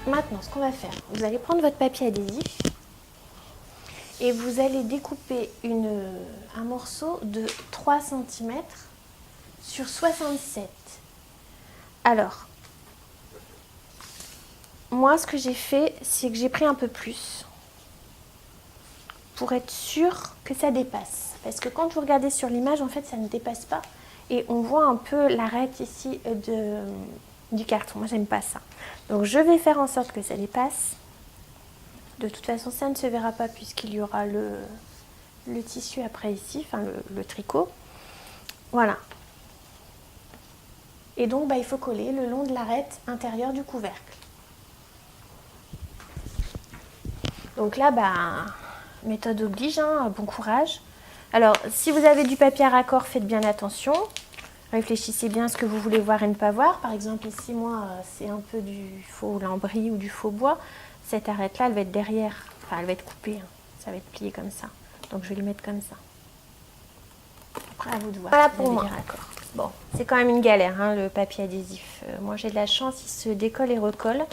maintenant, ce qu'on va faire, vous allez prendre votre papier adhésif et vous allez découper un morceau de 3 cm sur 67. Alors, moi, ce que j'ai fait, c'est que j'ai pris un peu plus pour être sûr que ça dépasse. Parce que quand vous regardez sur l'image, en fait, ça ne dépasse pas. Et on voit un peu l'arête ici du carton. Moi, j'aime pas ça. Donc, je vais faire en sorte que ça dépasse. De toute façon, ça ne se verra pas puisqu'il y aura le tissu après ici, enfin le tricot. Voilà. Et donc, il faut coller le long de l'arête intérieure du couvercle. Donc là, méthode oblige, hein, bon courage. Alors, si vous avez du papier à raccord, faites bien attention. Réfléchissez bien à ce que vous voulez voir et ne pas voir. Par exemple, ici, moi, c'est un peu du faux lambris ou du faux bois. Cette arête-là, elle va être derrière. Enfin, elle va être coupée. Hein. Ça va être plié comme ça. Donc, je vais les mettre comme ça. Après, à vous de voir. Voilà pour moi. Bon, c'est quand même une galère, hein, le papier adhésif. Moi, j'ai de la chance, il se décolle et recolle.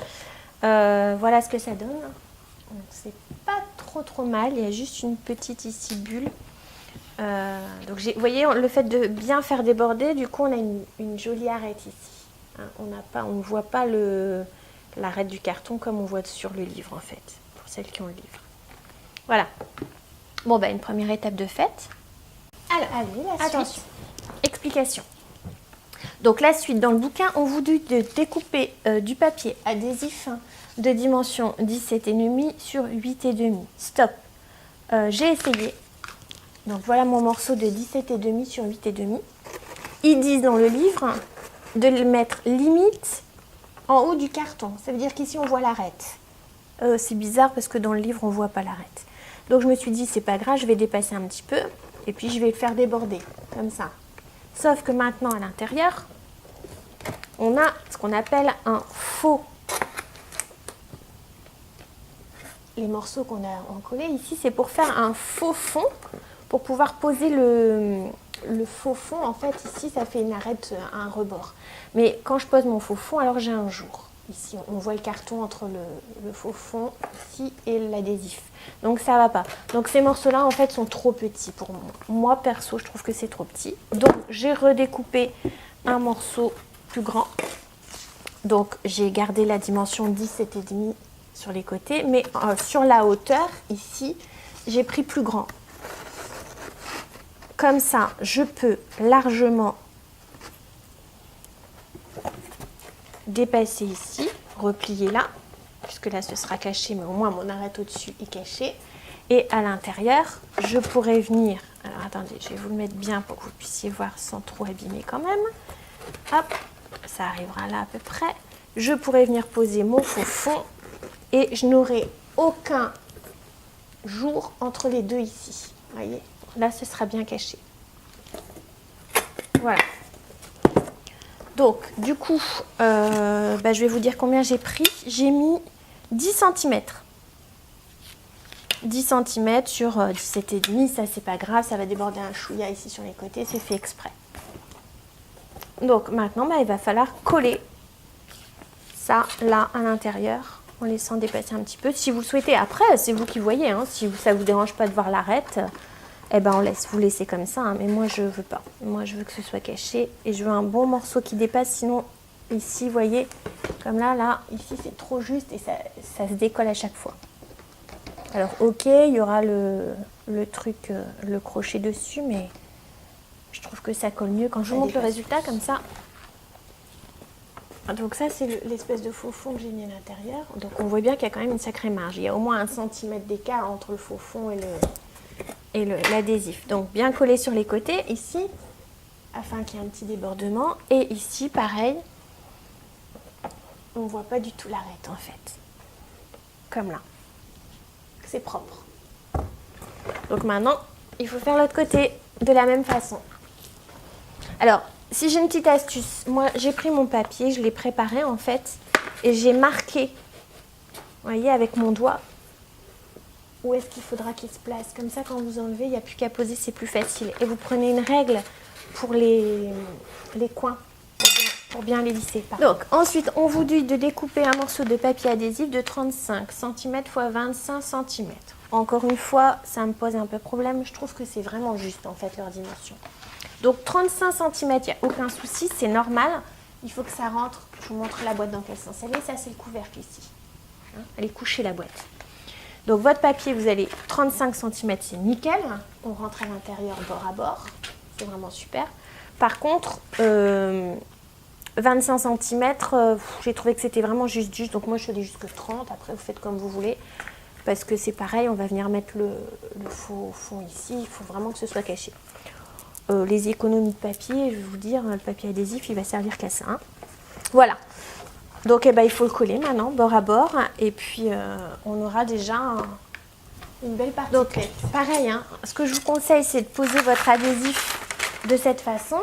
Voilà ce que ça donne. Donc, c'est pas trop mal. Il y a juste une petite ici bulle. Donc vous voyez, le fait de bien faire déborder, du coup on a une jolie arête ici. Hein, on ne voit pas l'arête du carton comme on voit sur le livre en fait, pour celles qui ont le livre. Voilà. Bon une première étape de faite. Alors, allez, la suite. Attention, explication. Donc la suite, dans le bouquin, on vous dit de découper du papier adhésif de dimension 17,5 sur 8,5. Stop. J'ai essayé. Donc voilà mon morceau de 17,5 sur 8,5. Ils disent dans le livre de le mettre limite en haut du carton. Ça veut dire qu'ici on voit l'arête. C'est bizarre parce que dans le livre on ne voit pas l'arête. Donc je me suis dit c'est pas grave, je vais dépasser un petit peu et puis je vais le faire déborder comme ça. Sauf que maintenant à l'intérieur, on a ce qu'on appelle un faux. Les morceaux qu'on a encollés ici, c'est pour faire un faux fond. Pour pouvoir poser le faux fond, en fait, ici, ça fait une arête à un rebord. Mais quand je pose mon faux fond, alors j'ai un jour. Ici, on voit le carton entre le faux fond ici et l'adhésif. Donc, ça va pas. Donc, ces morceaux-là, en fait, sont trop petits pour moi. Moi, perso, je trouve que c'est trop petit. Donc, j'ai redécoupé un morceau plus grand. Donc, j'ai gardé la dimension 17,5 sur les côtés. Mais sur la hauteur, ici, j'ai pris plus grand. Comme ça, je peux largement dépasser ici, replier là, puisque là ce sera caché, mais au moins mon arête au-dessus est cachée. Et à l'intérieur, je pourrais venir, alors attendez, je vais vous le mettre bien pour que vous puissiez voir sans trop abîmer quand même. Hop, ça arrivera là à peu près. Je pourrais venir poser mon faux fond et je n'aurai aucun jour entre les deux ici, voyez. Là, ce sera bien caché. Voilà. Donc, du coup, je vais vous dire combien j'ai pris. J'ai mis 10 cm. 10 cm sur 17,5. Ça, c'est pas grave. Ça va déborder un chouïa ici sur les côtés. C'est fait exprès. Donc, maintenant, il va falloir coller ça, là, à l'intérieur, en laissant dépasser un petit peu. Si vous le souhaitez, après, c'est vous qui voyez. Hein, si ça ne vous dérange pas de voir l'arête, on laisse vous laisser comme ça, hein, mais moi je veux pas. Moi je veux que ce soit caché et je veux un bon morceau qui dépasse, sinon ici, vous voyez, comme là, ici c'est trop juste et ça se décolle à chaque fois. Alors ok, il y aura le truc, le crochet dessus, mais je trouve que ça colle mieux quand je vous montre le résultat comme ça. Donc ça c'est l'espèce de faux fond que j'ai mis à l'intérieur. Donc on voit bien qu'il y a quand même une sacrée marge. Il y a au moins 1 cm d'écart entre le faux fond et l'adhésif. Donc bien collé sur les côtés ici, afin qu'il y ait un petit débordement. Et ici, pareil, on ne voit pas du tout l'arête en fait. Comme là. C'est propre. Donc maintenant, il faut faire l'autre côté de la même façon. Alors, si j'ai une petite astuce, moi j'ai pris mon papier, je l'ai préparé en fait, et j'ai marqué, vous voyez, avec mon doigt, où est-ce qu'il faudra qu'il se place. Comme ça, quand vous enlevez, il n'y a plus qu'à poser, c'est plus facile. Et vous prenez une règle pour les coins. pour bien les lisser. Donc ensuite, on vous dit de découper un morceau de papier adhésif de 35 cm x 25 cm. Encore une fois, ça me pose un peu problème. Je trouve que c'est vraiment juste en fait leur dimension. Donc 35 cm, il n'y a aucun souci, c'est normal. Il faut que ça rentre. Je vous montre la boîte dans quel sens elle est. Ça, c'est le couvercle ici. Hein, elle est couchée la boîte. Donc votre papier, vous allez 35 cm, c'est nickel. On rentre à l'intérieur bord à bord. C'est vraiment super. Par contre, 25 cm, j'ai trouvé que c'était vraiment juste. Donc moi, je faisais jusque 30. Après, vous faites comme vous voulez. Parce que c'est pareil, on va venir mettre le faux fond ici. Il faut vraiment que ce soit caché. Les économies de papier, je vais vous dire, le papier adhésif, il va servir qu'à ça. Hein. Voilà. Donc, il faut le coller maintenant, bord à bord. Et puis, on aura déjà une belle partie. Donc, pareil, hein, ce que je vous conseille, c'est de poser votre adhésif de cette façon.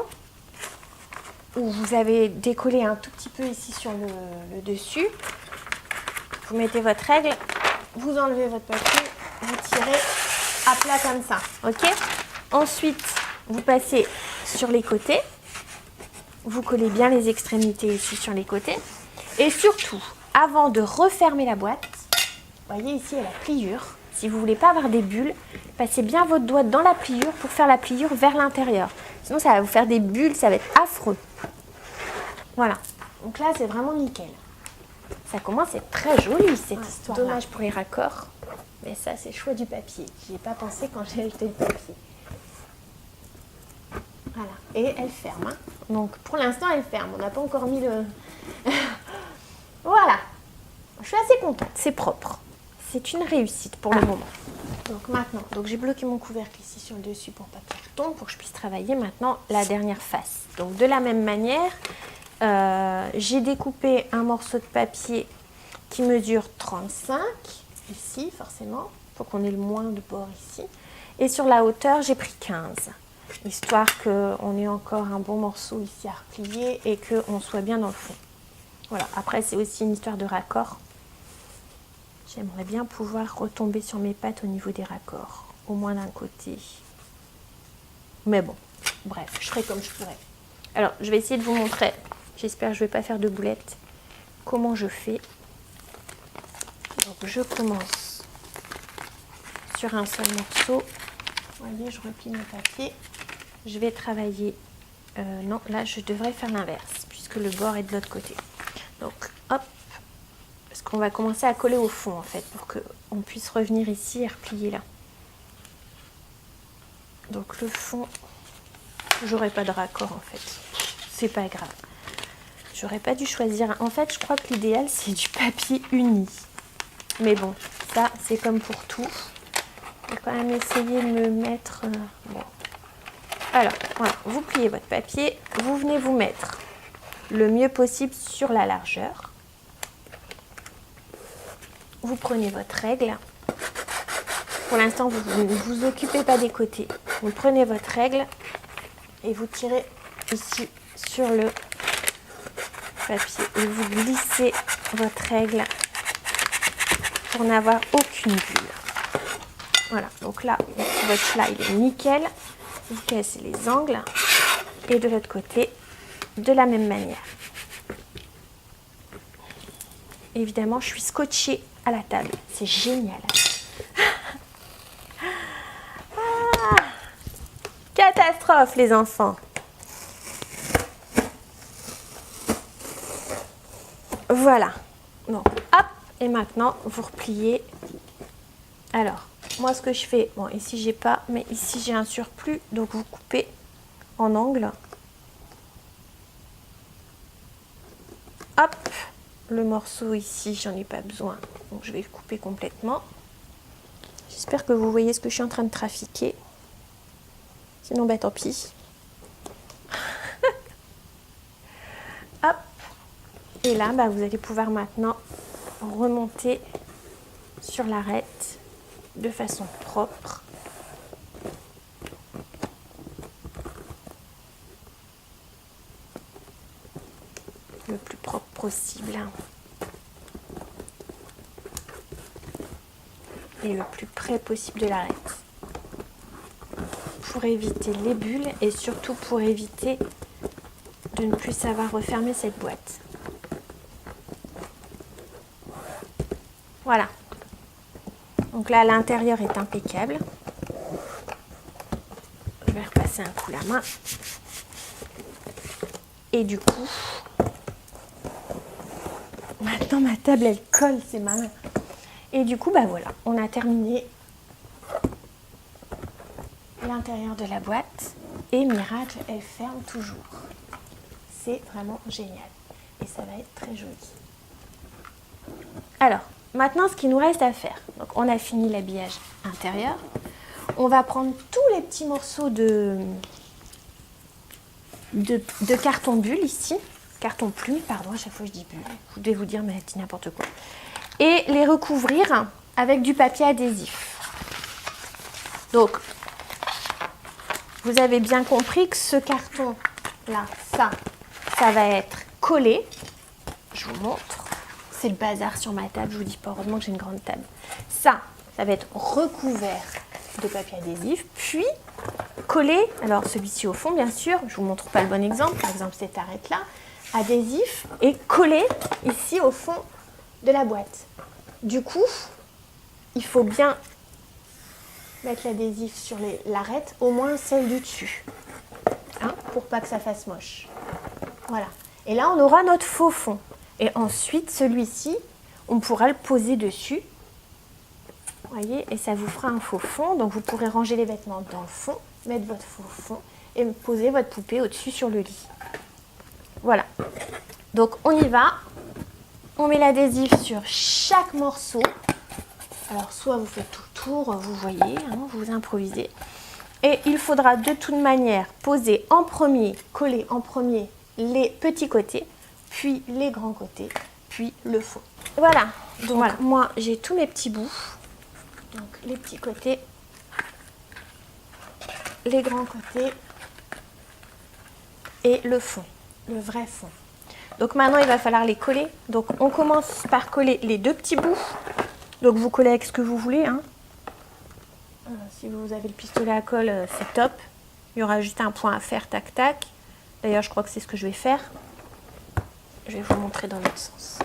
Où vous avez décollé un tout petit peu ici sur le dessus. Vous mettez votre règle, vous enlevez votre papier, vous tirez à plat comme ça. Ok ? Ensuite, vous passez sur les côtés. Vous collez bien les extrémités ici sur les côtés. Et surtout, avant de refermer la boîte, vous voyez ici, il y a la pliure. Si vous ne voulez pas avoir des bulles, passez bien votre doigt dans la pliure pour faire la pliure vers l'intérieur. Sinon, ça va vous faire des bulles, ça va être affreux. Voilà. Donc là, c'est vraiment nickel. Ça commence à être très joli, cette histoire. Dommage pour les raccords. Mais ça, c'est le choix du papier. J'y ai pas pensé quand j'ai acheté le papier. Voilà. Et elle ferme. Hein. Donc, pour l'instant, elle ferme. On n'a pas encore mis le... Voilà. Je suis assez contente. C'est propre. C'est une réussite pour le moment. Donc maintenant, j'ai bloqué mon couvercle ici sur le dessus pour pas qu'il retombe, pour que je puisse travailler maintenant la dernière face. Donc de la même manière, j'ai découpé un morceau de papier qui mesure 35, ici forcément, pour qu'on ait le moins de bords ici. Et sur la hauteur, j'ai pris 15, histoire qu'on ait encore un bon morceau ici à replier et qu'on soit bien dans le fond. Voilà, après c'est aussi une histoire de raccord. J'aimerais bien pouvoir retomber sur mes pattes au niveau des raccords, au moins d'un côté. Mais bon, bref, je ferai comme je pourrai. Alors, je vais essayer de vous montrer, j'espère que je ne vais pas faire de boulettes, comment je fais. Donc, je commence sur un seul morceau. Vous voyez, je replie mon papier. Je vais travailler... non, là, je devrais faire l'inverse, puisque le bord est de l'autre côté. Donc, hop. Parce qu'on va commencer à coller au fond en fait pour qu'on puisse revenir ici et replier là. Donc le fond, j'aurais pas de raccord en fait. C'est pas grave. J'aurais pas dû choisir. En fait, je crois que l'idéal c'est du papier uni. Mais bon, ça c'est comme pour tout. Je vais quand même essayer de me mettre. Bon. Alors, voilà, vous pliez votre papier. Vous venez vous mettre le mieux possible sur la largeur. Vous prenez votre règle. Pour l'instant, vous ne vous occupez pas des côtés. Vous prenez votre règle et vous tirez ici sur le papier. Et vous glissez votre règle pour n'avoir aucune bulle. Voilà, donc là, votre slide est nickel. Vous cassez les angles. Et de l'autre côté, de la même manière. Évidemment, je suis scotchée à la table. C'est génial. Ah, catastrophe, les enfants. Voilà. Donc, hop. Et maintenant, vous repliez. Alors, moi, ce que je fais... Bon, ici, j'ai pas... Mais ici, j'ai un surplus. Donc, vous coupez en angle. Hop. Le morceau ici, j'en ai pas besoin, donc je vais le couper complètement. J'espère que vous voyez ce que je suis en train de trafiquer. Sinon, bah tant pis. Hop. Et là, bah, vous allez pouvoir maintenant remonter sur l'arête de façon propre. Le plus propre possible et le plus près possible de l'arête pour éviter les bulles et surtout pour éviter de ne plus savoir refermer cette boîte. Voilà. Donc là, l'intérieur est impeccable. Je vais repasser un coup la main. Et du coup, maintenant ma table elle colle, c'est malin. Et du coup, bah voilà, on a terminé l'intérieur de la boîte. Et miracle, elle ferme toujours. C'est vraiment génial. Et ça va être très joli. Alors, maintenant, ce qu'il nous reste à faire. Donc, on a fini l'habillage intérieur. On va prendre tous les petits morceaux de carton bulle ici. Carton plume, pardon, à chaque fois je dis bulle. Je devais vous dire, mais je dis n'importe quoi. Et les recouvrir avec du papier adhésif. Donc, vous avez bien compris que ce carton-là, ça va être collé. Je vous montre. C'est le bazar sur ma table, je vous dis pas, heureusement que j'ai une grande table. Ça va être recouvert de papier adhésif, puis collé, alors celui-ci au fond bien sûr, je vous montre pas le bon exemple, par exemple cette arête là, adhésif et collé ici au fond de la boîte. Du coup, il faut bien mettre l'adhésif sur l'arête, au moins celle du dessus, hein, pour pas que ça fasse moche. Voilà. Et là, on aura notre faux fond. Et ensuite, celui-ci, on pourra le poser dessus. Voyez, et ça vous fera un faux fond. Donc, vous pourrez ranger les vêtements dans le fond, mettre votre faux fond et poser votre poupée au-dessus sur le lit. Voilà. Donc, on y va. On met l'adhésif sur chaque morceau. Alors, soit vous faites tout le tour, vous voyez, hein, vous improvisez. Et il faudra de toute manière poser en premier, coller en premier les petits côtés, puis les grands côtés, puis le fond. Voilà. Donc, voilà. Moi, j'ai tous mes petits bouts. Donc, les petits côtés, les grands côtés et le fond, le vrai fond. Donc, maintenant, il va falloir les coller. Donc, on commence par coller les deux petits bouts. Donc, vous collez avec ce que vous voulez, hein. Si vous avez le pistolet à colle, c'est top. Il y aura juste un point à faire, tac, tac. D'ailleurs, je crois que c'est ce que je vais faire. Je vais vous montrer dans l'autre sens.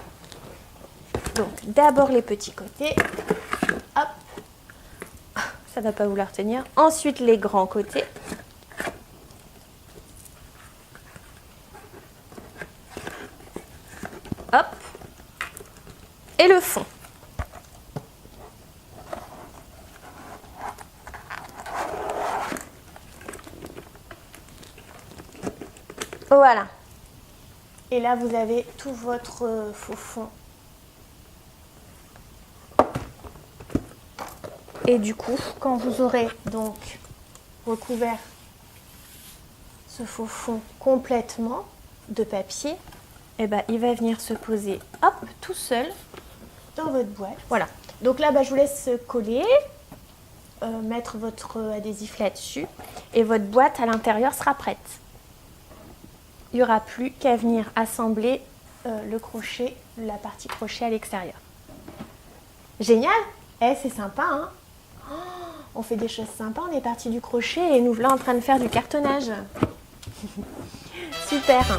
Donc, d'abord les petits côtés. Hop. Ça ne va pas vouloir tenir. Ensuite, les grands côtés. Hop. Et le fond. Voilà. Et là, vous avez tout votre faux fond. Et du coup, quand vous aurez donc recouvert ce faux fond complètement de papier, eh ben, il va venir se poser, hop, tout seul dans votre boîte. Voilà. Donc là, je vous laisse coller, mettre votre adhésif là-dessus et votre boîte à l'intérieur sera prête. Il n'y aura plus qu'à venir assembler le crochet, la partie crochet à l'extérieur. Génial! C'est sympa, hein? Oh, on fait des choses sympas, on est parti du crochet et nous voilà en train de faire du cartonnage. Super!